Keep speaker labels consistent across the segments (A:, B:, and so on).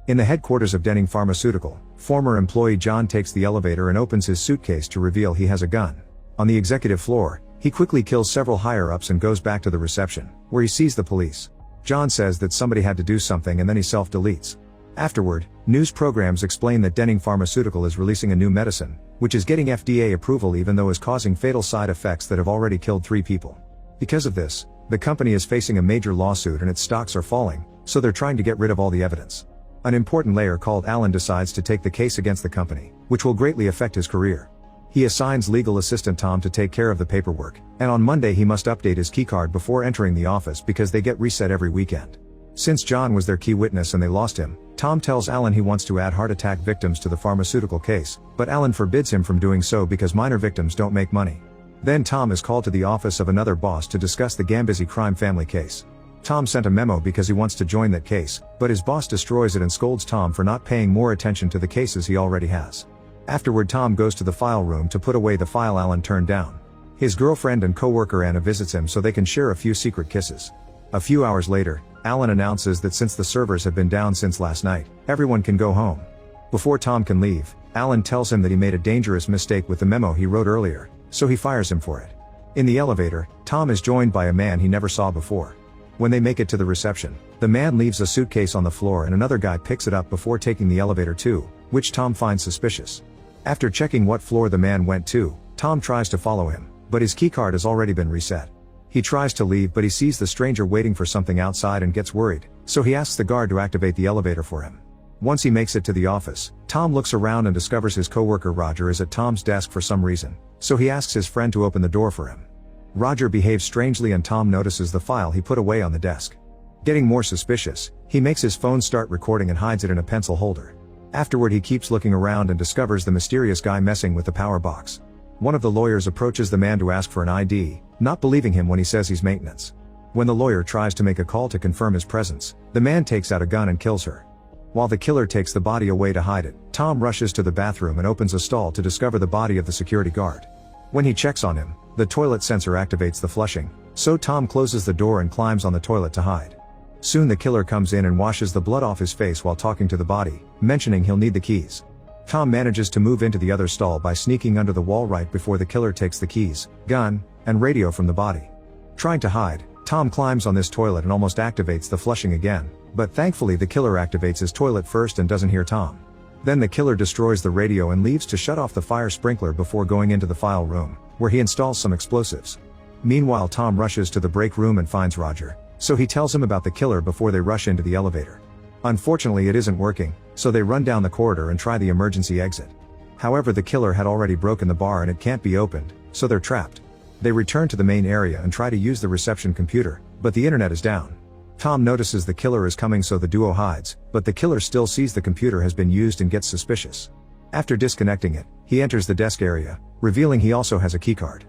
A: In the headquarters of Denning Pharmaceutical, former employee John takes the elevator and opens his suitcase to reveal he has a gun. On the executive floor, he quickly kills several higher-ups and goes back to the reception, where he sees the police. John says that somebody had to do something and then he self-deletes. Afterward, news programs explain that Denning Pharmaceutical is releasing a new medicine, which is getting FDA approval even though is causing fatal side effects that have already killed 3 people. Because of this, the company is facing a major lawsuit and its stocks are falling, so they're trying to get rid of all the evidence. An important layer called Alan decides to take the case against the company, which will greatly affect his career. He assigns legal assistant Tom to take care of the paperwork, and on Monday he must update his keycard before entering the office because they get reset every weekend. Since John was their key witness and they lost him, Tom tells Alan he wants to add heart attack victims to the pharmaceutical case, but Alan forbids him from doing so because minor victims don't make money. Then Tom is called to the office of another boss to discuss the Gambizzi crime family case. Tom sent a memo because he wants to join that case, but his boss destroys it and scolds Tom for not paying more attention to the cases he already has. Afterward, Tom goes to the file room to put away the file Alan turned down. His girlfriend and co-worker Anna visits him so they can share a few secret kisses. A few hours later, Alan announces that since the servers have been down since last night, everyone can go home. Before Tom can leave, Alan tells him that he made a dangerous mistake with the memo he wrote earlier, so he fires him for it. In the elevator, Tom is joined by a man he never saw before. When they make it to the reception, the man leaves a suitcase on the floor and another guy picks it up before taking the elevator too, which Tom finds suspicious. After checking what floor the man went to, Tom tries to follow him, but his keycard has already been reset. He tries to leave but he sees the stranger waiting for something outside and gets worried, so he asks the guard to activate the elevator for him. Once he makes it to the office, Tom looks around and discovers his coworker Roger is at Tom's desk for some reason, so he asks his friend to open the door for him. Roger behaves strangely and Tom notices the file he put away on the desk. Getting more suspicious, he makes his phone start recording and hides it in a pencil holder. Afterward he keeps looking around and discovers the mysterious guy messing with the power box. One of the lawyers approaches the man to ask for an ID, not believing him when he says he's maintenance. When the lawyer tries to make a call to confirm his presence, the man takes out a gun and kills her. While the killer takes the body away to hide it, Tom rushes to the bathroom and opens a stall to discover the body of the security guard. When he checks on him, the toilet sensor activates the flushing, so Tom closes the door and climbs on the toilet to hide. Soon the killer comes in and washes the blood off his face while talking to the body, mentioning he'll need the keys. Tom manages to move into the other stall by sneaking under the wall right before the killer takes the keys, gun, and radio from the body. Trying to hide, Tom climbs on this toilet and almost activates the flushing again, but thankfully the killer activates his toilet first and doesn't hear Tom. Then the killer destroys the radio and leaves to shut off the fire sprinkler before going into the file room, where he installs some explosives. Meanwhile, Tom rushes to the break room and finds Roger, so he tells him about the killer before they rush into the elevator. Unfortunately it isn't working, so they run down the corridor and try the emergency exit. However, the killer had already broken the bar and it can't be opened, so they're trapped. They return to the main area and try to use the reception computer, but the internet is down. Tom notices the killer is coming so the duo hides, but the killer still sees the computer has been used and gets suspicious. After disconnecting it, he enters the desk area, revealing he also has a keycard.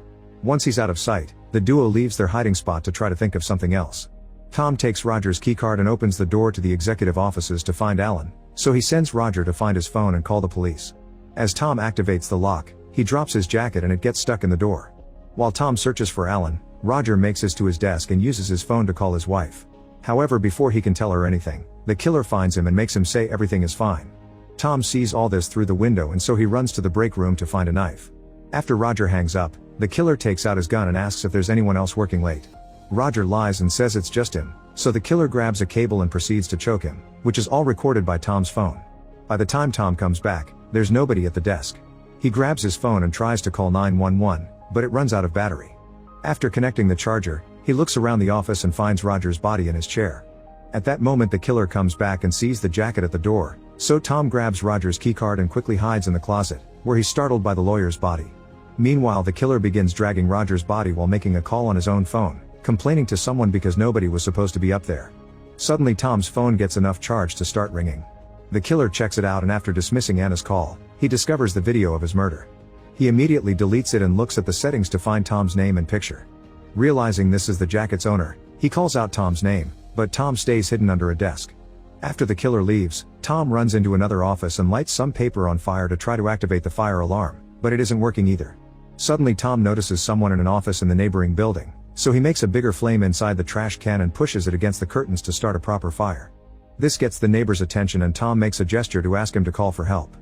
A: Once he's out of sight, the duo leaves their hiding spot to try to think of something else. Tom takes Roger's keycard and opens the door to the executive offices to find Alan, so he sends Roger to find his phone and call the police. As Tom activates the lock, he drops his jacket and it gets stuck in the door. While Tom searches for Alan, Roger makes it to his desk and uses his phone to call his wife. However, before he can tell her anything, the killer finds him and makes him say everything is fine. Tom sees all this through the window and so he runs to the break room to find a knife. After Roger hangs up, the killer takes out his gun and asks if there's anyone else working late. Roger lies and says it's just him, so the killer grabs a cable and proceeds to choke him, which is all recorded by Tom's phone. By the time Tom comes back, there's nobody at the desk. He grabs his phone and tries to call 911, but it runs out of battery. After connecting the charger, he looks around the office and finds Roger's body in his chair. At that moment the killer comes back and sees the jacket at the door, so Tom grabs Roger's keycard and quickly hides in the closet, where he's startled by the lawyer's body. Meanwhile, the killer begins dragging Roger's body while making a call on his own phone, complaining to someone because nobody was supposed to be up there. Suddenly Tom's phone gets enough charge to start ringing. The killer checks it out and after dismissing Anna's call, he discovers the video of his murder. He immediately deletes it and looks at the settings to find Tom's name and picture. Realizing this is the jacket's owner, he calls out Tom's name, but Tom stays hidden under a desk. After the killer leaves, Tom runs into another office and lights some paper on fire to try to activate the fire alarm, but it isn't working either. Suddenly Tom notices someone in an office in the neighboring building, so he makes a bigger flame inside the trash can and pushes it against the curtains to start a proper fire. This gets the neighbor's attention and Tom makes a gesture to ask him to call for help.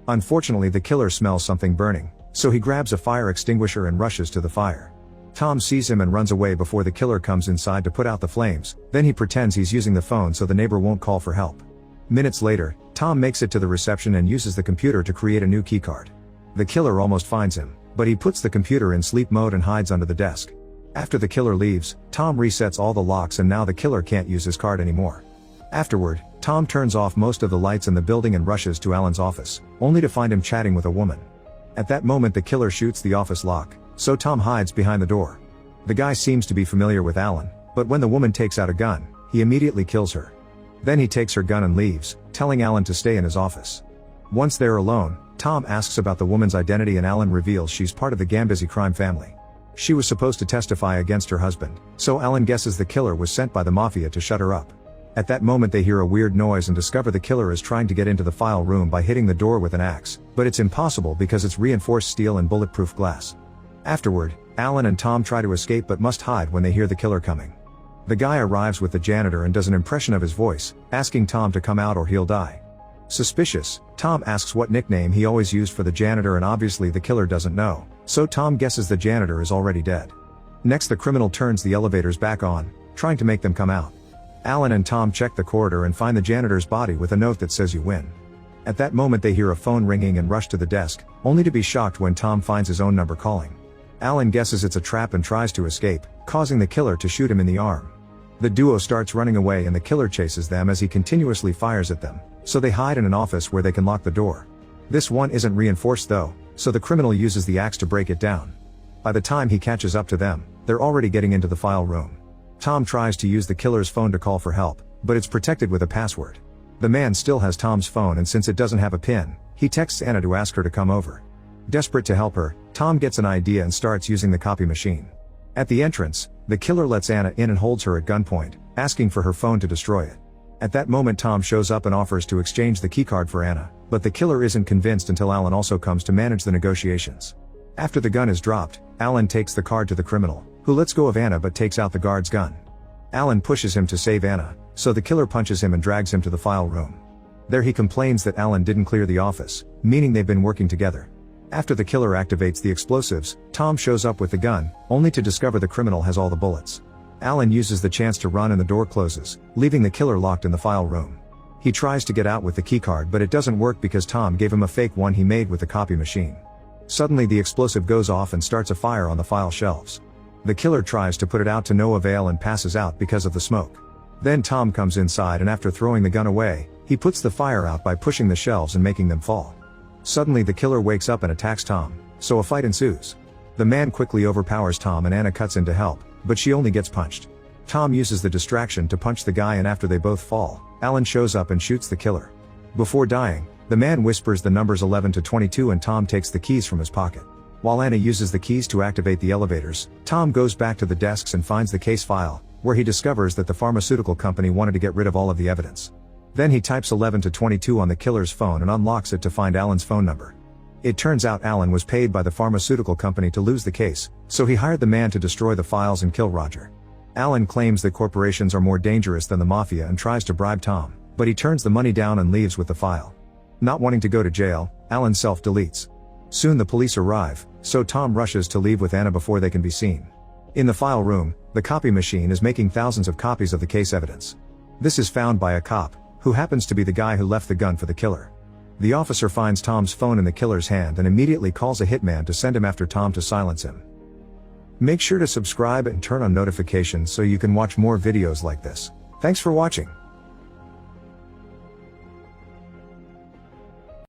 A: Unfortunately, the killer smells something burning, so he grabs a fire extinguisher and rushes to the fire. Tom sees him and runs away before the killer comes inside to put out the flames, then he pretends he's using the phone so the neighbor won't call for help. Minutes later, Tom makes it to the reception and uses the computer to create a new keycard. The killer almost finds him, but he puts the computer in sleep mode and hides under the desk. After the killer leaves, Tom resets all the locks and now the killer can't use his card anymore. Afterward, Tom turns off most of the lights in the building and rushes to Alan's office, only to find him chatting with a woman. At that moment the killer shoots the office lock, so Tom hides behind the door. The guy seems to be familiar with Alan, but when the woman takes out a gun, he immediately kills her. Then he takes her gun and leaves, telling Alan to stay in his office. Once they're alone, Tom asks about the woman's identity and Alan reveals she's part of the Gambizzi crime family. She was supposed to testify against her husband, so Alan guesses the killer was sent by the mafia to shut her up. At that moment they hear a weird noise and discover the killer is trying to get into the file room by hitting the door with an axe, but it's impossible because it's reinforced steel and bulletproof glass. Afterward, Alan and Tom try to escape but must hide when they hear the killer coming. The guy arrives with the janitor and does an impression of his voice, asking Tom to come out or he'll die. Suspicious, Tom asks what nickname he always used for the janitor and obviously the killer doesn't know, so Tom guesses the janitor is already dead. Next the criminal turns the elevators back on, trying to make them come out. Alan and Tom check the corridor and find the janitor's body with a note that says you win. At that moment they hear a phone ringing and rush to the desk, only to be shocked when Tom finds his own number calling. Alan guesses it's a trap and tries to escape, causing the killer to shoot him in the arm. The duo starts running away and the killer chases them as he continuously fires at them, so they hide in an office where they can lock the door. This one isn't reinforced though, so the criminal uses the axe to break it down. By the time he catches up to them, they're already getting into the file room. Tom tries to use the killer's phone to call for help, but it's protected with a password. The man still has Tom's phone and since it doesn't have a PIN, he texts Anna to ask her to come over. Desperate to help her, Tom gets an idea and starts using the copy machine. At the entrance, the killer lets Anna in and holds her at gunpoint, asking for her phone to destroy it. At that moment Tom shows up and offers to exchange the keycard for Anna, but the killer isn't convinced until Alan also comes to manage the negotiations. After the gun is dropped, Alan takes the card to the criminal, who lets go of Anna but takes out the guard's gun. Alan pushes him to save Anna, so the killer punches him and drags him to the file room. There he complains that Alan didn't clear the office, meaning they've been working together. After the killer activates the explosives, Tom shows up with the gun, only to discover the criminal has all the bullets. Alan uses the chance to run and the door closes, leaving the killer locked in the file room. He tries to get out with the keycard but it doesn't work because Tom gave him a fake one he made with the copy machine. Suddenly the explosive goes off and starts a fire on the file shelves. The killer tries to put it out to no avail and passes out because of the smoke. Then Tom comes inside and after throwing the gun away, he puts the fire out by pushing the shelves and making them fall. Suddenly the killer wakes up and attacks Tom, so a fight ensues. The man quickly overpowers Tom and Anna cuts in to help, but she only gets punched. Tom uses the distraction to punch the guy and after they both fall, Alan shows up and shoots the killer. Before dying, the man whispers the numbers 11 to 22 and Tom takes the keys from his pocket. While Anna uses the keys to activate the elevators, Tom goes back to the desks and finds the case file, where he discovers that the pharmaceutical company wanted to get rid of all of the evidence. Then he types 11 to 22 on the killer's phone and unlocks it to find Alan's phone number. It turns out Alan was paid by the pharmaceutical company to lose the case, so he hired the man to destroy the files and kill Roger. Alan claims that corporations are more dangerous than the mafia and tries to bribe Tom, but he turns the money down and leaves with the file. Not wanting to go to jail, Alan self-deletes. Soon the police arrive, so Tom rushes to leave with Anna before they can be seen. In the file room, the copy machine is making thousands of copies of the case evidence. This is found by a cop, who happens to be the guy who left the gun for the killer. The officer finds Tom's phone in the killer's hand and immediately calls a hitman to send him after Tom to silence him. Make sure to subscribe and turn on notifications so you can watch more videos like this. Thanks for watching.